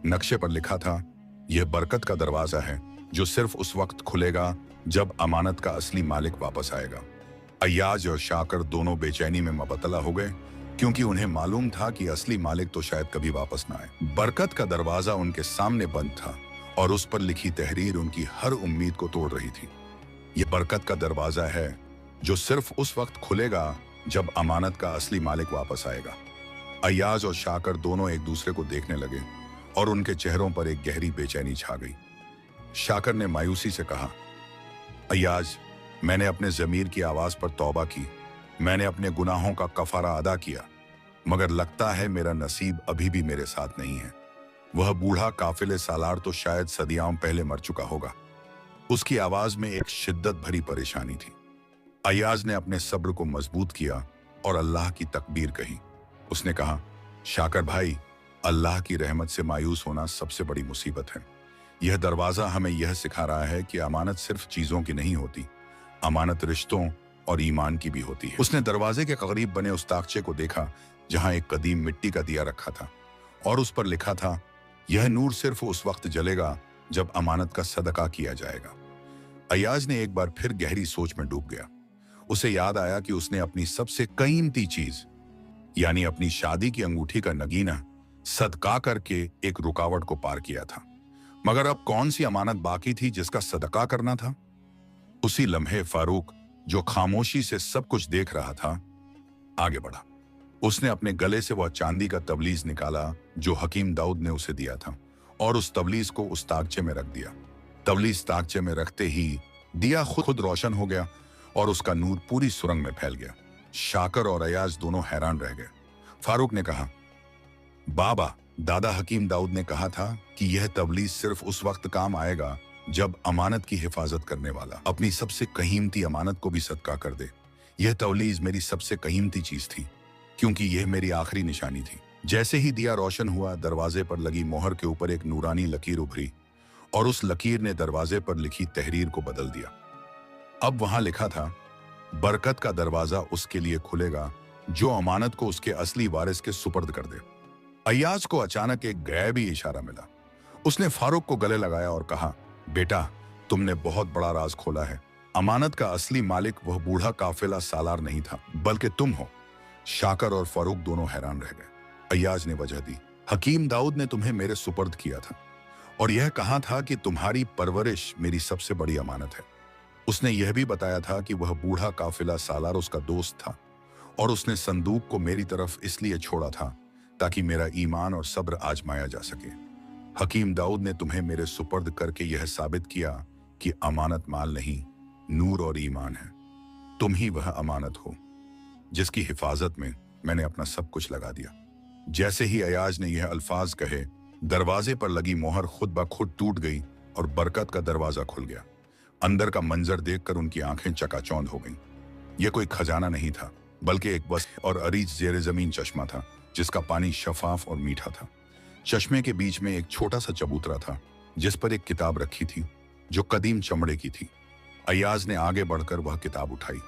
नक्शे पर लिखा था, यह बरकत का दरवाजा है जो सिर्फ उस वक्त खुलेगा जब अमानत का असली मालिक वापस आएगा। अय्याज और शाकर दोनों बेचैनी में मुबतला हो गए, क्योंकि उन्हें मालूम था कि असली मालिक तो शायद कभी वापस ना आए। बरकत का दरवाजा उनके सामने बंद था और उस पर लिखी तहरीर उनकी हर उम्मीद को तोड़ रही थी। यह बरकत का दरवाजा है जो सिर्फ उस वक्त खुलेगा जब अमानत का असली मालिक वापस आएगा। अय्याज और शाकर दोनों एक दूसरे को देखने लगे और उनके चेहरों पर एक गहरी बेचैनी छा गई। शाकर ने मायूसी से कहा, अय्याज, मैंने अपने ज़मीर की आवाज पर तौबा की, मैंने अपने गुनाहों का कफारा अदा किया, मगर लगता है मेरा नसीब अभी भी मेरे साथ नहीं है। वह बूढ़ा काफिले सालार तो शायद सदियों पहले मर चुका होगा। उसकी आवाज में एक शिद्दत भरी परेशानी थी। अय्याज ने अपने सब्र को मजबूत किया और अल्लाह की तकबीर कही। उसने कहा, शाकर भाई, अल्लाह की रहमत से मायूस होना सबसे बड़ी मुसीबत है। यह दरवाजा हमें यह सिखा रहा है कि अमानत सिर्फ चीजों की नहीं होती, अमानत रिश्तों और ईमान की भी होती है। उसने दरवाजे के करीब बने उस ताकचे को देखा जहां एक कदीम मिट्टी का दिया रखा था और उस पर लिखा था, यह नूर सिर्फ उस वक्त जलेगा जब अमानत का सदका किया जाएगा। अय्याज ने एक बार फिर गहरी सोच में डूब गया। उसे याद आया कि उसने अपनी सबसे कीमती चीज यानी अपनी शादी की अंगूठी का नगीना सदका करके एक रुकावट को पार किया था, मगर अब कौन सी अमानत बाकी थी जिसका सदका करना था? उसी लम्हे फारूक, जो खामोशी से सब कुछ देख रहा था, आगे बढ़ा। उसने अपने गले से वह चांदी का तबलीज निकाला जो हकीम दाऊद ने उसे दिया था और उस तबलीज को उस ताकचे में रख दिया। तबलीज ताकचे में रखते ही दिया खुद रोशन हो गया और उसका नूर पूरी सुरंग में फैल गया। शाकर और अय्याज दोनों हैरान रह गए। फारूक ने कहा, बाबा, दादा हकीम दाऊद ने कहा था कि यह तबलीज सिर्फ उस वक्त काम आएगा जब अमानत की हिफाजत करने वाला अपनी सबसे कीमती अमानत को भी सदका कर दे। यह तबलीज मेरी सबसे कीमती चीज थी, क्योंकि यह मेरी आखिरी निशानी थी। जैसे ही दिया रोशन हुआ, दरवाजे पर लगी मोहर के ऊपर एक नूरानी लकीर उभरी और उस लकीर ने दरवाजे पर लिखी तहरीर को बदल दिया। अब वहां लिखा था, बरकत का दरवाजा उसके लिए खुलेगा जो अमानत को उसके असली वारिस के सुपर्द कर दे। अय्याज को अचानक एक गैबी इशारा मिला। उसने फारूक को गले लगाया और कहा, बेटा, तुमने बहुत बड़ा राज खोला है। अमानत का असली मालिक वह बूढ़ा काफिला सालार नहीं था, बल्कि तुम हो। शाकर और फारूक दोनों हैरान रह गए। अय्याज ने वजह दी, हकीम दाऊद ने तुम्हें मेरे सुपर्द किया था और यह कहा था कि तुम्हारी परवरिश मेरी सबसे बड़ी अमानत है। उसने यह भी बताया था कि वह बूढ़ा काफिला सालार उसका दोस्त था और उसने संदूक को मेरी तरफ इसलिए छोड़ा था ताकि मेरा ईमान और सब्र आजमाया जा सके। हकीम दाऊद ने तुम्हें मेरे सुपर्द करके यह साबित किया कि अमानत माल नहीं, नूर और ईमान है। तुम ही वह अमानत हो जिसकी हिफाजत में मैंने अपना सब कुछ लगा दिया। जैसे ही अय्याज ने यह अल्फाज कहे, दरवाजे पर लगी मोहर खुद ब खुद टूट गई और बरकत का दरवाजा खुल गया। अंदर का मंजर देखकर उनकी आंखें चकाचौंध हो गईं। यह कोई खजाना नहीं था, बल्कि एक बस और अरीज जेर जमीन चश्मा था जिसका पानी शफाफ और मीठा था। चश्मे के बीच में एक छोटा सा चबूतरा था जिस पर एक किताब रखी थी जो कदीम चमड़े की थी। अय्याज ने आगे बढ़कर वह किताब उठाई।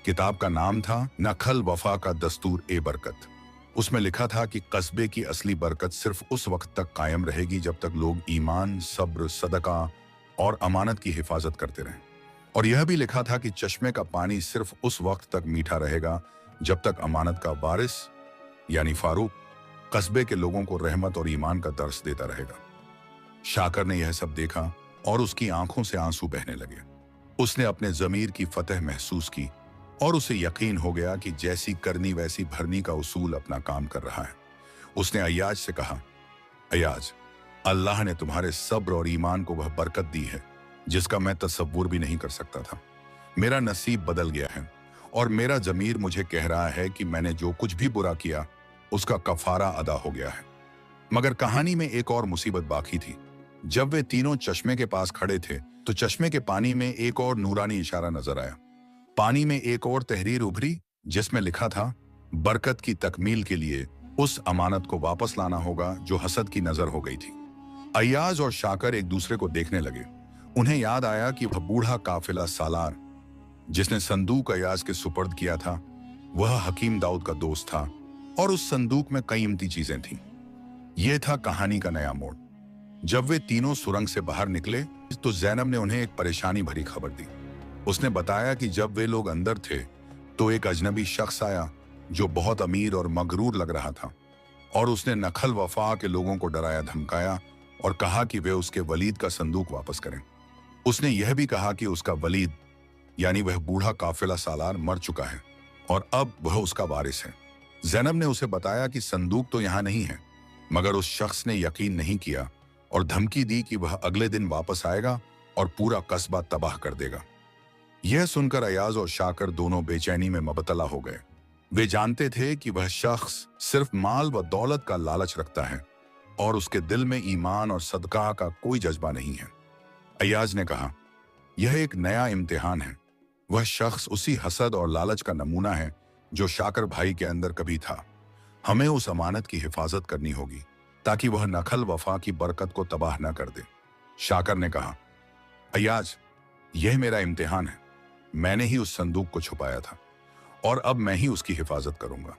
किताब का नाम था नखल वफा का दस्तूर ए बरकत। उसमें लिखा था कि कस्बे की असली बरकत सिर्फ उस वक्त तक कायम रहेगी जब तक लोग ईमान, सब्र, सदका और अमानत की हिफाजत करते रहें। और यह भी लिखा था कि चश्मे का पानी सिर्फ उस वक्त तक मीठा रहेगा जब तक अमानत का वारिस यानी फारूक कस्बे के लोगों को रहमत और ईमान का दर्स देता रहेगा। शाकर ने यह सब देखा और उसकी आंखों से आंसू बहने लगे। उसने अपने जमीर की फतह महसूस की और उसे यकीन हो गया कि जैसी करनी वैसी भरनी का उसूल अपना काम कर रहा है। उसने अय्याज से कहा, अय्याज, अल्लाह ने तुम्हारे सब्र और ईमान को वह बरकत दी है जिसका मैं तसव्वुर भी नहीं कर सकता था। मेरा नसीब बदल गया है और मेरा ज़मीर मुझे कह रहा है कि मैंने जो कुछ भी बुरा किया उसका कफारा अदा हो गया है। मगर कहानी में एक और मुसीबत बाकी थी। जब वे तीनों चश्मे के पास खड़े थे तो चश्मे के पानी में एक और नूरानी इशारा नजर आया। पानी में एक और तहरीर उभरी जिसमें लिखा था, बरकत की तकमील के लिए उस अमानत को वापस लाना होगा जो हसद की नजर हो गई थी। अय्याज और शाकर एक दूसरे को देखने लगे। उन्हें याद आया कि वह बूढ़ा काफिला सालार जिसने संदूक अय्याज के सुपर्द किया था, वह हकीम दाऊद का दोस्त था और उस संदूक में कीमती चीजें थीं। यह था कहानी का नया मोड़। जब वे तीनों सुरंग से बाहर निकले तो ज़ैनब ने उन्हें एक परेशानी भरी खबर दी। उसने बताया कि जब वे लोग अंदर थे तो एक अजनबी शख्स आया जो बहुत अमीर और मगरूर लग रहा था और उसने नखल वफा के लोगों को डराया धमकाया और कहा कि वे उसके वलीद का संदूक वापस करें। उसने यह भी कहा कि उसका वलीद यानी वह बूढ़ा काफिला सालार मर चुका है और अब वह उसका वारिस है। ज़ैनब ने उसे बताया कि संदूक तो यहाँ नहीं है, मगर उस शख्स ने यकीन नहीं किया और धमकी दी कि वह अगले दिन वापस आएगा और पूरा कस्बा तबाह कर देगा। यह सुनकर अय्याज और शाकर दोनों बेचैनी में मुबतला हो गए। वे जानते थे कि वह शख्स सिर्फ माल व दौलत का लालच रखता है और उसके दिल में ईमान और सदका का कोई जज्बा नहीं है। अय्याज ने कहा, यह एक नया इम्तिहान है। वह शख्स उसी हसद और लालच का नमूना है जो शाकर भाई के अंदर कभी था। हमें उस अमानत की हिफाजत करनी होगी ताकि वह नखल वफा की बरकत को तबाह न कर दे। शाकर ने कहा, अय्याज, यह मेरा इम्तिहान है। मैंने ही उस संदूक को छुपाया था और अब मैं ही उसकी हिफाजत करूंगा।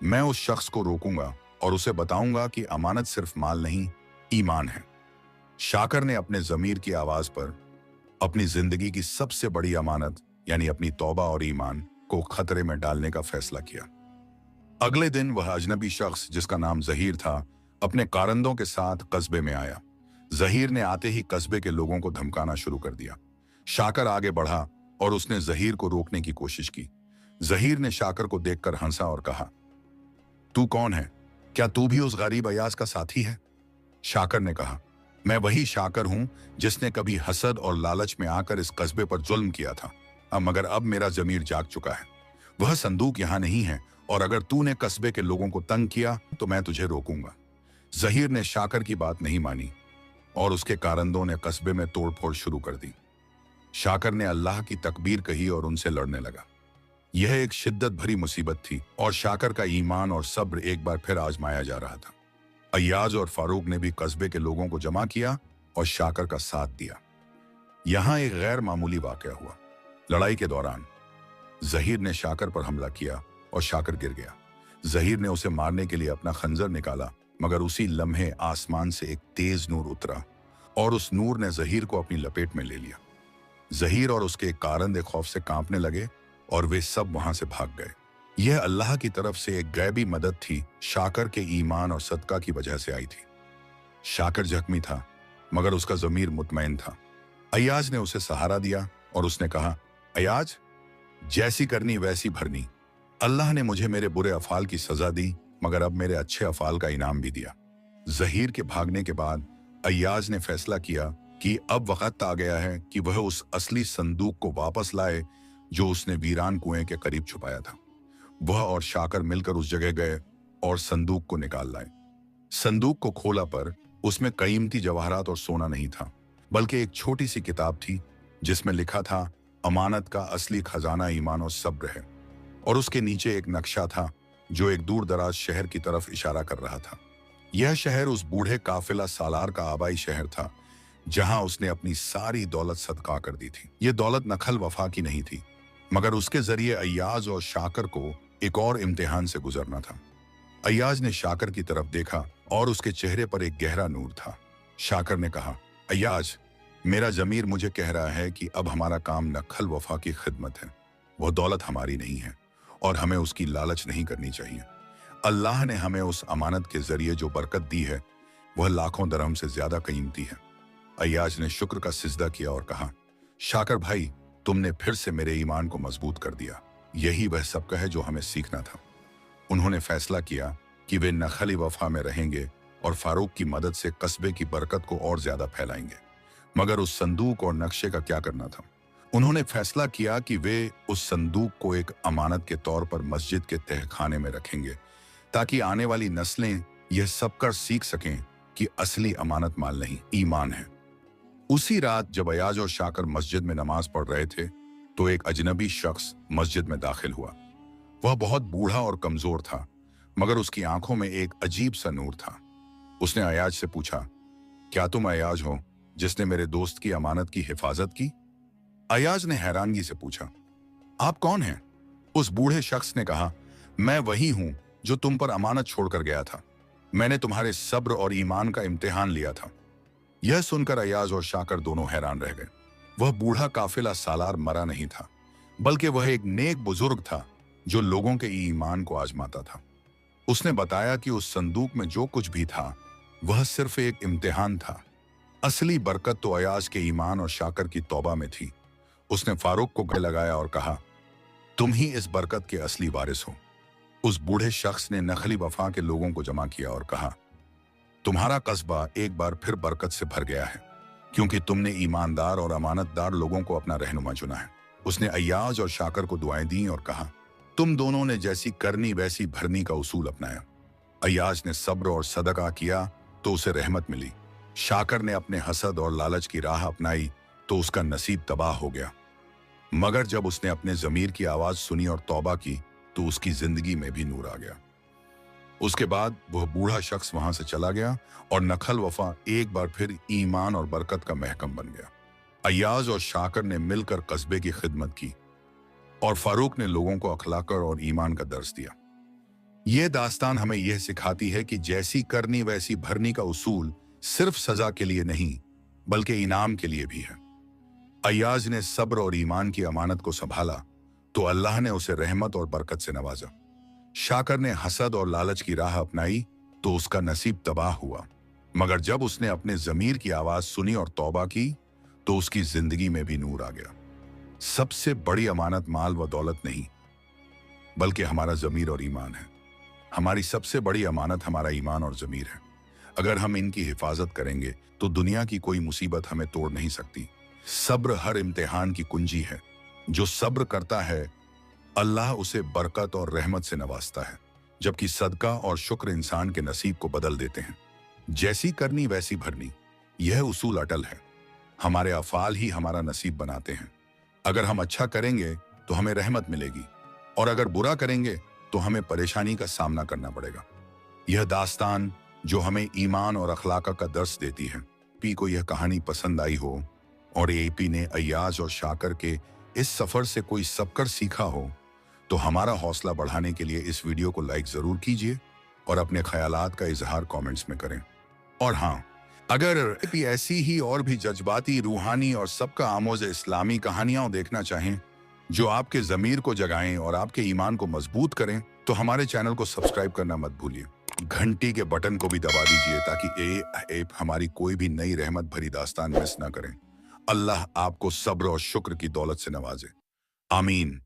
मैं उस शख्स को रोकूंगा और उसे बताऊंगा कि अमानत सिर्फ माल नहीं, ईमान है। शाकर ने अपने ज़मीर की आवाज पर अपनी जिंदगी की सबसे बड़ी अमानत यानी अपनी तौबा और ईमान को खतरे में डालने का फैसला किया। अगले दिन वह अजनबी शख्स जिसका नाम जहीर था अपने कारंदों के साथ कस्बे में आया। जहीर ने आते ही कस्बे के लोगों को धमकाना शुरू कर दिया। शाकर आगे बढ़ा और उसने जहीर को रोकने की कोशिश की। जहीर ने शाकर को देखकर हंसा और कहा, तू कौन है? क्या तू भी उस गरीब अय्याज का साथी है? शाकर ने कहा, मैं वही शाकर हूं जिसने कभी हसद और लालच में आकर इस कस्बे पर जुल्म किया था, मगर अब मेरा जमीर जाग चुका है। वह संदूक यहां नहीं है और अगर तूने कस्बे के लोगों को तंग किया तो मैं तुझे रोकूंगा। जहीर ने शाकर की बात नहीं मानी और उसके कारंदों ने कस्बे में तोड़फोड़ शुरू कर दी। शाकर ने अल्लाह की तकबीर कही और उनसे लड़ने लगा। यह एक शिद्दत भरी मुसीबत थी और शाकर का ईमान और सब्र एक बार फिर आजमाया जा रहा था। अय्याज और फारूक ने भी कस्बे के लोगों को जमा किया और शाकर का साथ दिया। यहां एक गैर मामूली वाकया हुआ। लड़ाई के दौरान जहीर ने शाकर पर हमला किया और शाकर गिर गया। जहीर ने उसे मारने के लिए अपना खंजर निकाला, मगर उसी लम्हे आसमान से एक तेज नूर उतरा और उस नूर ने जहीर को अपनी लपेट में ले लिया। जहीर और उसके कारंदे खौफ से कांपने लगे और वे सब वहां से भाग गए। यह अल्लाह की तरफ से एक गैबी मदद थी, शाकर के ईमान और सदका की वजह से आई थी। शाकर जख्मी था मगर उसका ज़मीर मुतमईन था। अय्याज ने उसे सहारा दिया और उसने कहा, अय्याज, जैसी करनी वैसी भरनी। अल्लाह ने मुझे मेरे बुरे अफाल की सजा दी मगर अब मेरे अच्छे अफाल का इनाम भी दिया। जहीर के भागने के बाद अय्याज ने फैसला किया कि अब वक्त आ गया है कि वह उस असली संदूक को वापस लाए जो उसने वीरान कुएं के करीब छुपाया था। वह और शाकर मिलकर उस जगह गए और संदूक को निकाल लाए। संदूक को खोला पर उसमें कीमती जवाहरात और सोना नहीं था, बल्कि एक छोटी सी किताब थी जिसमें लिखा था, अमानत का असली खजाना ईमान और सब्र है। और उसके नीचे एक नक्शा था जो एक दूर दराज शहर की तरफ इशारा कर रहा था। यह शहर उस बूढ़े काफिला सालार का आबाई शहर था जहां उसने अपनी सारी दौलत सदका कर दी थी। यह दौलत नखल वफा की नहीं थी, मगर उसके जरिए अय्याज और शाकर को एक और इम्तिहान से गुजरना था। अय्याज ने शाकर की तरफ देखा और उसके चेहरे पर एक गहरा नूर था। शाकर ने कहा, अय्याज, मेरा जमीर मुझे कह रहा है कि अब हमारा काम नखल वफा की खिदमत है। वह दौलत हमारी नहीं है और हमें उसकी लालच नहीं करनी चाहिए। अल्लाह ने हमें उस अमानत के जरिए जो बरकत दी है वह लाखों दरहम से ज्यादा कीमती है। अय्याज ने शुक्र का सिजदा किया और कहा, शाकर भाई, तुमने फिर से मेरे ईमान को मजबूत कर दिया। यही वह सबक है जो हमें सीखना था। उन्होंने फैसला किया कि वे नखली वफा में रहेंगे और फारूक की मदद से कस्बे की बरकत को और ज्यादा फैलाएंगे। मगर उस संदूक और नक्शे का क्या करना था? उन्होंने फैसला किया कि वे उस संदूक को एक अमानत के तौर पर मस्जिद के तहखाने में रखेंगे, ताकि आने वाली नस्लें यह सब कर सीख सकें कि असली अमानत माल नहीं, ईमान है। उसी रात जब अयाज और शाकर मस्जिद में नमाज पढ़ रहे थे, तो एक अजनबी शख्स मस्जिद में दाखिल हुआ। वह बहुत बूढ़ा और कमजोर था, मगर उसकी आंखों में एक अजीब सा नूर था। उसने अयाज से पूछा, क्या तुम अयाज हो जिसने मेरे दोस्त की अमानत की हिफाजत की? अयाज ने हैरानगी से पूछा, आप कौन हैं? उस बूढ़े शख्स ने कहा, मैं वही हूं जो तुम पर अमानत छोड़कर गया था। मैंने तुम्हारे सब्र और ईमान का इम्तिहान लिया था। यह सुनकर अयाज और शाकर दोनों हैरान रह गए। वह बूढ़ा काफिला सालार मरा नहीं था, बल्कि वह एक नेक बुजुर्ग था जो लोगों के ईमान को आजमाता था। उसने बताया कि उस संदूक में जो कुछ भी था वह सिर्फ एक इम्तिहान था। असली बरकत तो अयाज के ईमान और शाकर की तौबा में थी। उसने फारूक को गले लगाया और कहा, तुम ही इस बरकत के असली वारिस हो। उस बूढ़े शख्स ने नखली वफा के लोगों को जमा किया और कहा, तुम्हारा कस्बा एक बार फिर बरकत से भर गया है, क्योंकि तुमने ईमानदार और अमानतदार लोगों को अपना रहनुमा चुना है। उसने अय्याज और शाकर को दुआएं दी और कहा, तुम दोनों ने जैसी करनी वैसी भरनी का उसूल अपनाया। अय्याज ने सब्र और सदका किया तो उसे रहमत मिली। शाकर ने अपने हसद और लालच की राह अपनाई तो उसका नसीब तबाह हो गया। मगर जब उसने अपने जमीर की आवाज सुनी और तौबा की तो उसकी जिंदगी में भी नूर आ गया। उसके बाद वह बूढ़ा शख्स वहां से चला गया और नखल वफा एक बार फिर ईमान और बरकत का महकम बन गया। अय्याज और शाकर ने मिलकर कस्बे की खिदमत की और फारूक ने लोगों को अखलाकर और ईमान का दर्स दिया। यह दास्तान हमें यह सिखाती है कि जैसी करनी वैसी भरनी का उसूल सिर्फ सजा के लिए नहीं बल्कि इनाम के लिए भी है। अय्याज ने सब्र और ईमान की अमानत को संभाला तो अल्लाह ने उसे रहमत और बरकत से नवाजा। शाकर ने हसद और लालच की राह अपनाई तो उसका नसीब तबाह हुआ। मगर जब उसने अपने जमीर की आवाज सुनी और तौबा की तो उसकी जिंदगी में भी नूर आ गया। सबसे बड़ी अमानत माल व दौलत नहीं बल्कि हमारा जमीर और ईमान है। हमारी सबसे बड़ी अमानत हमारा ईमान और जमीर है। अगर हम इनकी हिफाजत करेंगे तो दुनिया की कोई मुसीबत हमें तोड़ नहीं सकती। सब्र हर इम्तिहान की कुंजी है। जो सब्र करता है अल्लाह उसे बरकत और रहमत से नवाजता है, जबकि सदका और शुक्र इंसान के नसीब को बदल देते हैं। जैसी करनी वैसी भरनी, यह उसूल अटल है। हमारे अफाल ही हमारा नसीब बनाते हैं। अगर हम अच्छा करेंगे तो हमें रहमत मिलेगी और अगर बुरा करेंगे तो हमें परेशानी का सामना करना पड़ेगा। यह दास्तान जो हमें ईमान और अखलाक का दर्स देती है। पी को यह कहानी पसंद आई हो और एपी ने अय्याज और शाकर के इस सफर से कोई सबकर सीखा हो तो हमारा हौसला बढ़ाने के लिए इस वीडियो को लाइक जरूर कीजिए और अपने ख्यालात का इजहार कमेंट्स में करें। और हाँ, अगर ऐसी ही और भी जज्बाती, रूहानी और सबका आमोज इस्लामी कहानियां देखना चाहें जो आपके ज़मीर को जगाएं और आपके ईमान को मजबूत करें तो हमारे चैनल को सब्सक्राइब करना मत भूलिए। घंटी के बटन को भी दबा दीजिए ताकि आप हमारी कोई भी नई रहमत भरी दास्तान मिस ना करें। अल्लाह आपको सब्र और शुक्र की दौलत से नवाजे। आमीन।